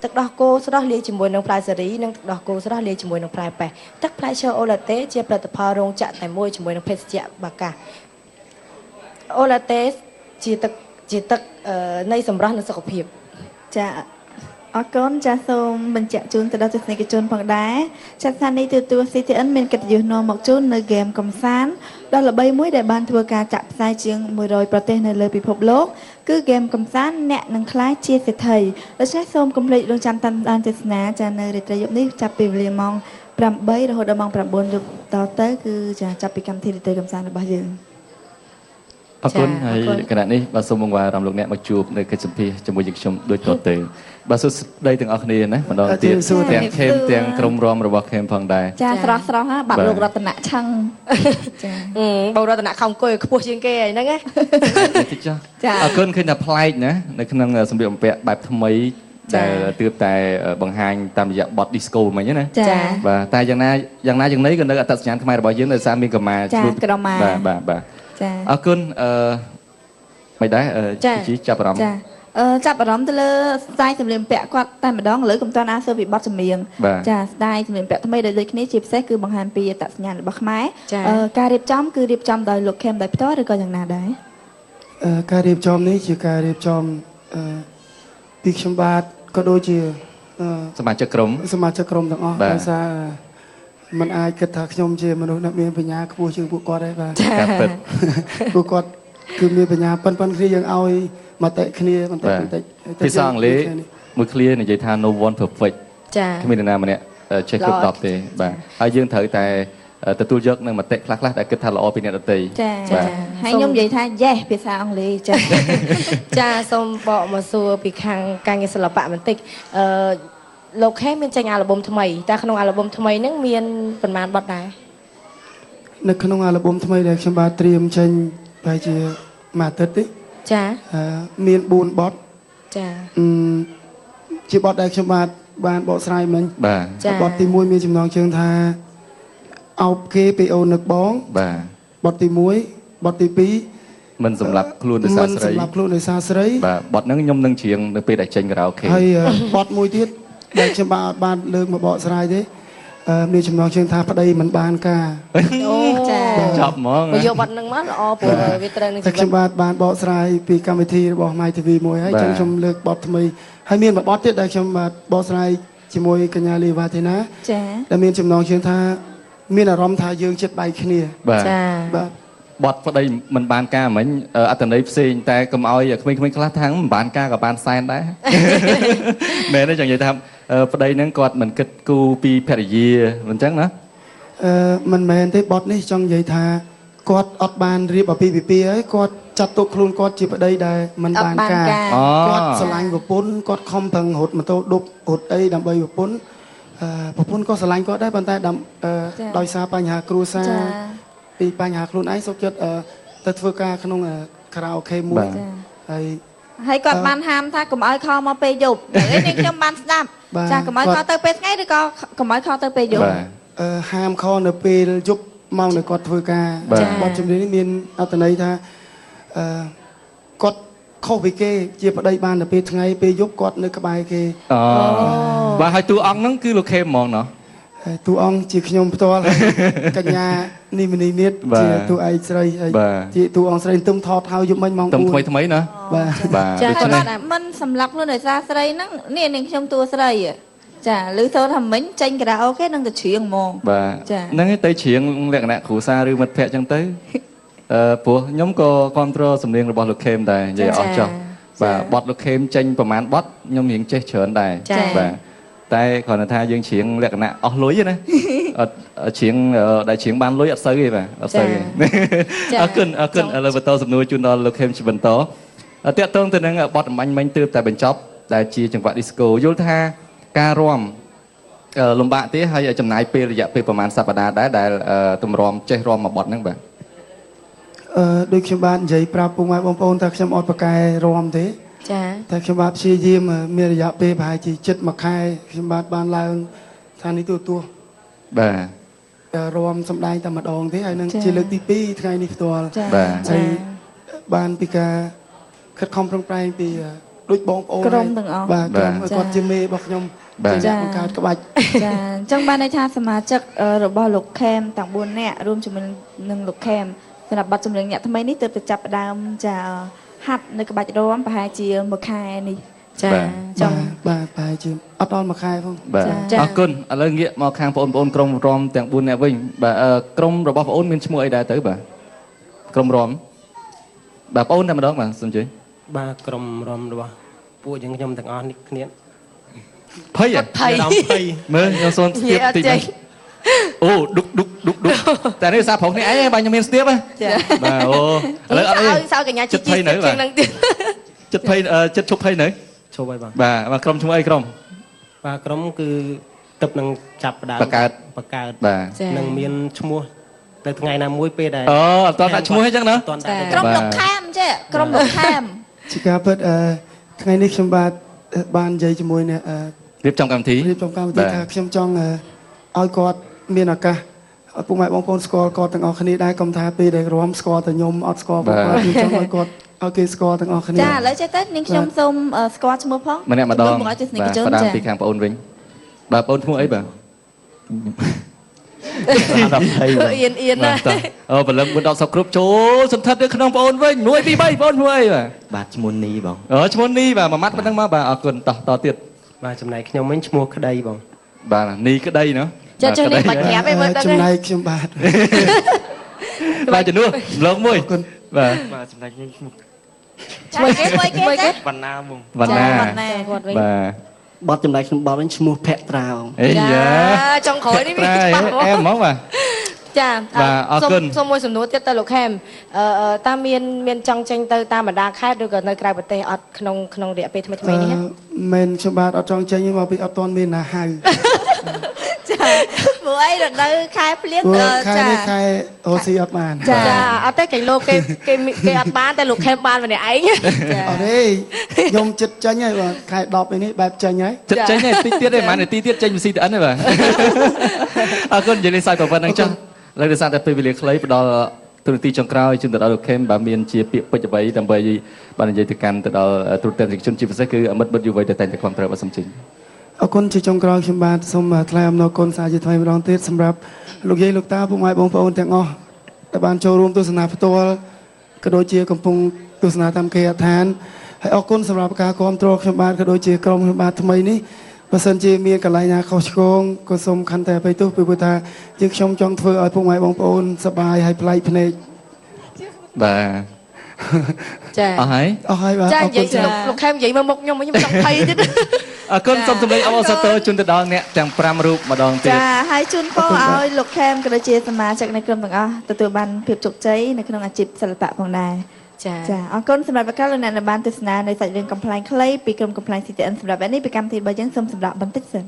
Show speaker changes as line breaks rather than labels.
ទឹកដោះគោស្រស់លាយជាមួយនឹងផ្លែសេរីនិងទឹកដោះគោស្រស់លាយជាមួយនឹងផ្លែប៉េះទឹកផ្លែឈើអូឡាតេជាផលិតផលរោងចក្រតែមួយជាមួយនឹងភេសជ្ជៈបាកាអូឡាតេជាទឹកនៃសម្រស់និងសុខភាព
ចាអរគុណចាសូមបញ្ជាក់ជូនទៅដល់ទស្សនិកជនផងដែរចាស្ថានីយ៍ទូរទស្សន៍ CTN មានកិត្តិយសនាំមកជូននៅហ្គេមកំសាន្តដ៏ល្បីមួយដែលបានធ្វើការចាក់ផ្សាយជាង100ប្រទេសនៅលើពិភពលោកគឺហ្គេមកំសាន្តអ្នកនឹងក្លាយជាសេដ្ឋីដូច្នេះសូមកុំភ្លេចរងចាំតាមដានទស្សនាចានៅរាត្រីយប់នេះចាប់ពីវេលាម៉ោង8រហូតដល់ម៉ោង9យប់តទៅគឺចាចាប់ពីកម្មវិធីរាត្រីកំសាន្តរបស់យើង
អរគុណហើយគណៈនេះបាទសូមអង្វរអារម្មណ៍លោកអ្នកមកជួបនៅកិច្ចសម្ភាសជាមួយយើងខ្ញុំដូចតទៅបាទសួស្ដីទាំងអស់គ្នាណាម្ដងទៀតទាំងខេមទាំងក្រុមរំរបស់ខេមផងដែរ
ចាស្រស់ស្រស់ហ่าបាត់លោករតនៈឆឹង
ចាបងរតនៈខំអង្គុយខ្ពស់ជាងគេហ្នឹងណា
ចាអរគុណឃើញថាប្លែកណានៅក្នុងសម្ភារបំពាក់បែបថ្មីដែលទើបតែបង្ហាញតាមរយៈបទ disco មិញណា
ចា
បាទតែយ៉ាងណាយ៉ាងនេះក៏នៅអត្តសញ្ញាណខ្មែររបស់យើងដោយសារមានកម្មា
ជួប
បាទចាអរគុណមិនដែរជីចាប់អារម្មណ៍
ចាចាប់អារម្មណ៍ទៅលើស្ទាយសម្លៀកបំពាក់គាត់តែម្ដងឥឡូវកុំតាន់អាសើពីបទចម្រៀងចាស្ទាយសម្លៀកបំពាក់ថ្មីដែលដូចគ្នាជាពិសេសគឺបង្ហាញពីអត្តសញ្ញាណរបស់ខ្មែរការរៀបចំគឺរៀបចំដោយលោកខេមដោយផ្ទាល់ឬក៏យ៉ាងណាដែរ
ការរៀបចំនេះជាការរៀបចំពីខ្ញុំបាទក៏ដូចជា
សមាជិកក្រុម
ទាំងអស់ដោយសារมันអាចគិតថាខ្ញុំជាមនុស្សដែលមានបញ្ញាខ្ពស់ជាងពួកគាត់ដែរបាទ
ការពិត
ពួកគាត់គឺមានបញ្ញាប៉ុនគ្នាយើងឲ្យមតិគ្នាបន្តិច
ភាសាអង់គ្លេសមួយឃ្លានិយាយថា no one perfect
ចា
គ្មាននរណាម្នាក់ចេះគ្រប់10ទេបាទហើយយើងត្រូវតែទទួលយកនៅមតិខ្លះដែលគិតថាល្អពីអ្នកដទៃ
ចាហើយខ្ញុំនិយាយថា yes ភាសាអង់គ្លេសចា
ចាសូមបកមកសួរពីខាងការងារសិល្បៈបន្តិចលោកខេមានចេញអាល់ប៊ុមថ្មីតែក្នុងអាល់ប៊ុមថ្មីហ្នឹងមានប៉ុន្មានបទដែរ
នៅក្នុងអាល់ប៊ុមថ្មីដែលខ្ញុំបាទត្រៀមចេញប្រហែលជាមួយអាទិត្យទេ
ចា
មាន4បទ
ចា
ជាបទដែលខ្ញុំបាទបានបកស្រាយមិញ
បាទ
បទទី1មានចំណងជើងថាអោបគេពេលអូននឹកបង
បាទ
បទទី1បទទី2
មិនសម្រាប់ខ្លួនដោយសារស្រីបាទបទហ្នឹងខ្ញុំនឹងច្រៀងនៅពេលដែលចេញខារ៉ាអូខេ
ហើយបទមួយទៀតដែលខ្ញុំបានលើកមកបកស្រាយទេមានចំណងជើងថាប្តីមិនបានការ
អូចា
ចាប់ហ្មង
យកបទហ្នឹងមកល្អព្រោះវាត្រូវនឹង
ខ្ញុំបានបកស្រាយពីកម្មវិធីរបស់ My TV មួយហើយចឹងខ្ញុំលើកបទថ្មីហើយមានមួយបទទៀតដែលខ្ញុំបកស្រាយជាមួយកញ្ញាលីវ៉ាធីណា
ចា
ដែលមានចំណងជើងថាមានអារម្មណ៍ថាយើងចិត្តបែកគ្នា
ចា
បាទ
បទប្តីមិនបានការមិញអត្តន័យផ្សេងតែកុំឲ្យក្មេងៗខ្លះថាមិនបានការក៏បានសែនដែរមែនទេចង់និយាយថាប្តីហ្នឹងគាត់មិនគិតគូពីភរិយាមិនអញ្ចឹងណា
មិនមែនទេបទនេះចង់និយាយថាគាត់អត់បានរៀបអាពាហ៍ពិពាហ៍ហើយគាត់ចាត់ទុកខ្លួនគាត់ជាប្តីដែលមិនបានការគាត់ស្រឡាញ់ប្រពន្ធគាត់ខំប្រឹងរត់ម៉ូតូឌុបរត់អីដើម្បីប្រពន្ធក៏ស្រឡាញ់គាត់ដែរប៉ុន្តែដោយសារបញ្ហាគ្រួសារពីបញ្ហាខ្លួនឯងសុខចិត្តទៅធ្វើការក្នុងខារ៉ាអូខេមួយ
ហើយគាត់បានហាមថាកុំឲ្យខលមកពេលយប់នេះខ្ញុំបានស្ដាប់ចាកុំឲ្យខលទៅពេលថ្ងៃឬក៏កុំឲ្យខលទៅពេលយប់
ហាមខលនៅពេលយប់ម៉ោងដែលគាត់ធ្វើការបទចម្រៀងនេះមានអត្ថន័យថាគាត់ខុសពីគេជាប្តីបានទៅពេលថ្ងៃពេលយប់គាត់នៅក្បែរគេ
បាទហើយតួអង្គហ្នឹងគឺលោកខេមហ្មងណោះ
តួអង្គជាខ្ញុំផ្ទាល់កញ្ញានីមនីនិតជាតួឯកស្រីហើយជាតួអង្គស្រីទឹមថតហើយយប់មិញម៉ោង
4ថ្មីណា
បាទ
ចាគាត់មិនសម្រាប់ខ្លួនដោយសារស្រីហ្នឹងនេះនាងខ្ញុំតួស្រីចាឮសូរថាមិញចេញខារ៉ាអូខេនឹងទៅច្រៀងហ្មង
បាទហ្នឹងទៅច្រៀងលក្ខណៈគ្រួសារឬមិត្តភ័ក្ដិចឹងទៅព្រោះខ្ញុំក៏គ្រប់គ្រងសំនៀងរបស់លោកខេមដែរនិយាយអស់ចោះបាទបទលោកខេមចេញប្រហែលបទខ្ញុំរៀងចេះច្រើនដែរបាទតែគ្រាន់តែថាយើងច្រៀងលក្ខណៈអស់លុយណាអត់ច្រៀងដែលច្រៀងបានលុយអត់សូវទេបាទអត់សូវទេអរគុណឥឡូវបន្តសំណួរជូនដល់លោកខេមជាបន្តតាក់ទងទៅនឹងបទអំបញ្ញមិញទើបតែបញ្ចប់ដែលជាចង្វាក់ disco យល់ថាការរាំលំបាកទេហើយចំណាយពេលរយៈពេលប្រហែលសប្តាហ៍ដែរដែលតម្រាំចេះរាំមួយបទហ្នឹងបាទ
ដូចខ្ញុំបាននិយាយប្រាប់ពុកម៉ែបងប្អូនថាខ្ញុំអត់ប្រកែរាំទេ
ចា
តែខ្ញុំបាទព្យាយាមមានរយៈពេលប្រហែលជា7 ខែខ្ញុំបានឡើងស្ថានីយ៍ទូរទស្សន៍
បាទ
រាំសម្ដែងតែម្ដងទេហើយនឹងជាលើកទី2ថ្ងៃនេះផ្ទាល់
បាទ
ហើយបានពីការខិតខំប្រឹងប្រែងពី ដូចបងប្អូន
ក្រុមទាំងអស់
បាទក្រុមគាត់ជាមេរបស់ខ្ញុំជាអ្នកបង្កើតក្បាច់
ចាអញ្ចឹងបានន័យថាសមាជិករបស់លោកខេមទាំង4នាក់រួមជាមួយនឹងលោកខេមសម្រាប់បទចម្រៀងអ្នកថ្មីនេះទើបតែចាប់ផ្ដើមចាហាត់នៅក្បាច់រាំប្រហែលជាមួយខែនេះចាចង់
បាទប្រហែលជាអត់ដល់មួយខែផង
បាទអរគុណឥឡូវងាកមកខាងបងប្អូនក្រុមរំទាំង4នាក់វិញបាទក្រុមរបស់បងប្អូនមានឈ្មោះអីដែរទៅបាទក្រុមរំបាទបងប្អូនតែម្ដងបាទសូមជួយ
បាទក្រុមរំរបស់ពួកយើងខ្ញុំទាំងអស់នេះគ្នា
ភ័យមើលខ្ញុំសូមស្ទាបតិចមើលអូឌុកតែនេះសារប្រុសនេះឯងបាទខ្ញុំមានស្ទាបបាទអូឥឡូវអត់អីសើកញ្ញាជីជាងនឹងទៀតចិត្តភ័យចិត្តឈប់ភ័យនៅ
ឈប់ហើយបង
បាទក្រុមឈ្មោះអីក្រុម
បាទក្រុមគឺទឹកនឹងចាប់ផ្ដើមបង្កើតនឹងមានឈ្មោះនៅថ្ងៃណាមួយពេលដែរអូអត់តដាក់ឈ្មោះអញ្ចឹងណា
ក្រុមលោកខេមចេះក្រុមលោកខេម
ជាការពិតថ្ងៃនេះខ្ញុំបាននិយាយជាមួយអ្នក
រៀបចំកម្មវិធី
ថាខ្ញុំចង់ឲ្យគាត់មានឱកាសឲ្យពុកម៉ែបងប្អូនស្គាល់គាត់ទាំងអស់គ្នាដែរកុំថាពេលដែលរំស្គាល់តែខ្ញុំអត់ស្គាល់គាត់ខ្ញុំចង់ឲ្យគាត់ឲ្យគេស្គាល់ទាំងអស់គ្នា
ចាឥឡូវចេះទៅនាងខ្ញុំសូមស្គាល់ឈ្មោះផង
ម្នាក់ម្ដងបាទផ្ដើមពីខាងបងអូនវិញបាទបងអូនឈ្មោះអីបាទ
អៀនណា
អូបលឹង410សុកគ្រប់ចូលសន្ធិដ្ឋនៅក្នុងបងអូនវិញ1 2 3បងអូនឈ្មោះអី
បាទឈ្មោះនីបង
អូឈ្មោះនីបាទមួយម៉ាត់ប៉ុណ្្នឹងមកបាទអរគុណតទៀត
បាទចំណែកខ្ញុំវិញឈ្មោះក្តីបង
បាទនីក្តីណា
ចានេះបាច់ប្រាប់ឯងមើលទៅ
ចំណែកខ្ញុំបាទ
ជំនួសលោកមួយបាទ
ចំណែកខ្ញុំឈ្មោះ
គេ
វណ្ណាបង
វណ្ណា
គាត់វិញ
បាទបទចំណែកខ្ញុំបទវិញឈ្មោះភក្ត្រាបង
ចាចុងក្រោយនេះវា
អែមហ្មងបាទ
ចាសូមមួយសំណួរទៀតទៅលោកខេមតើមានចង់ចេញទៅតាមបណ្ដាខេត្តឬក៏នៅក្រៅប្រទេសអត់ក្នុងរយៈពេលថ្មីនេះ
មិនខ្ញុំបាទអត់ចង់ចេញមកពីអត់ទាន់មានណាហៅ
ចាព្រោះអីនៅខែភ្លៀង
ចាខែអូស៊ីអត់បាន
ចាអត់ទេគេលោកគេអត់បានតែលោកខេមបានម្នាក់ឯង
ចាអត់ទេខ្ញុំចិត្តចេញហើយបាទខែ10នេះបែបចេញហើយ
ចិត្តចេញហើយតិចទៀតទេប៉ុន្មាននាទីទៀតចេញពី CTN ទេបាទអរគុណនិយាយលេងសើចប្រវត្តិហ្នឹងចុះឥឡូវដោយសារតែពេលវេលាខ្លីផ្ដល់ទូរទស្សន៍ចុងក្រោយជូនទៅដល់លោកខេមបាទមានជាពាក្យពេចន៍អ្វីដើម្បីបាននិយាយទៅកាន់ទៅដល់ទូរទស្សនិកជនជាពិសេសគឺអមិត្តបុត្រយុវ័យដែលតែងតែគ្រប់គ្រងបាទសំជិញ អរគុណជាចុងក្រោយខ្ញុំបាទសូមថ្លែងអំណរគុណសាជាថ្មីម្ដងទៀតសម្រាប់លោកយាយលោកតាពុកម៉ែបងប្អូនទាំងអស់ដែលបានចូលរួមទស្សនាផ្ទាល់ក៏ដូចជាកំពុងទស្សនាតាមគេអដ្ឋានហើយអរគុណសម្រាប់ការគាំទ្រខ្ញុំបាទក៏ដូចជាក្រុមខ្ញុំបាទថ្មីនេះបើសិនជាមានកន្លែងណាខុសឆ្គងក៏សូមខន្តីអភ័យទោសពីព្រោះថាយើងខ្ញុំចង់ធ្វើឲ្យពុកម៉ែបងប្អូនសប្បាយហើយប្លែកភ្នែកបាទចាអស់ហើយបាទចានិយាយលោកខេមនិយាយមើលមុខខ្ញុំខ្ញុំចង់ភ័យទៀត អរគុណសូមសម្លេងអបអរសាទរជូនទៅដល់អ្នកទាំង5រូបម្ដងទៀតចាហើយជូនពរឲ្យលោកខេមក៏ដូចជាសមាជិកនៃក្រុមទាំងអស់ទទួលបានភាពជោគជ័យនៅក្នុងអាជីពសិល្បៈផងដែរចាអរគុណសម្រាប់ការលោកអ្នកបានទស្សនានៅសាច់រឿងកំ pl ខ្លីពីក្រុមកំ pl CTN សម្រាប់នេះពីកម្មវិធីរបស់យើងសូមសម្រាប់បន្តិចសិន